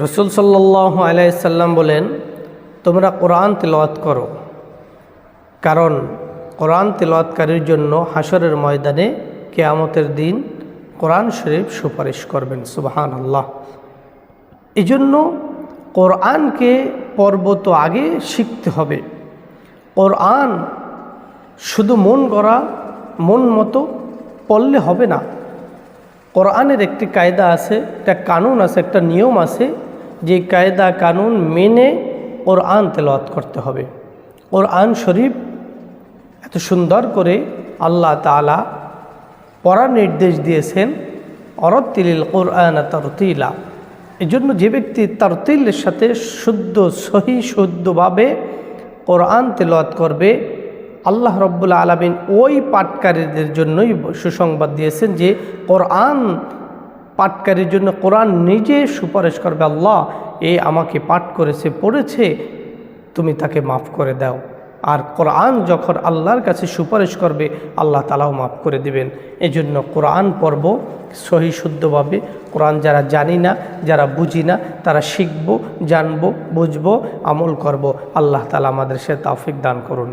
রসুল সাল্লাল্লাহু আলাইহি সাল্লাম বলেন, তোমরা কোরআন তিলাওয়াত করো, কারণ কোরআন তিলাওয়াতকারীর জন্য হাসরের ময়দানে কিয়ামতের দিন কোরআন শরীফ সুপারিশ করবেন। সুবহানাল্লাহ। এই জন্য কোরআনকে পড়ব তো আগে শিখতে হবে। কোরআন শুধু মন গড়া মন মতো পড়লে হবে না। কোরআনের একটি কায়দা আছে, একটা কানুন আছে, একটা নিয়ম আছে, যে কায়দা কানুন মেনে কোরআন তেলাওয়াত করতে হবে। কোরআন শরীফ এত সুন্দর করে আল্লাহ তাআলা পড়ার নির্দেশ দিয়েছেন, অরতিলিল কোরআন তারতিলা। এই জন্য যে ব্যক্তি তারতিলের সাথে শুদ্ধ শুদ্ধভাবে কোরআন তেলাওয়াত করবে, আল্লাহ রব্বুল আলামিন ওই পাঠকারীদের জন্যই সুসংবাদ দিয়েছেন যে কোরআন পাঠকারীর জন্য কোরআন নিজে সুপারিশ করবে, আল্লাহ আমাকে পাঠ করেছে, পড়েছে, তুমি তাকে মাফ করে দাও। আর কোরআন যখন আল্লাহর কাছে সুপারিশ করবে, আল্লাহ তাআলাও মাফ করে দিবেন। এজন্য কোরআন পড়ব সহি শুদ্ধভাবে। কোরআন যারা জানি না, যারা বুঝি না, তারা শিখব, জানব, বুঝব, আমল করব। আল্লাহ তাআলা আমাদের সে তৌফিক দান করুন।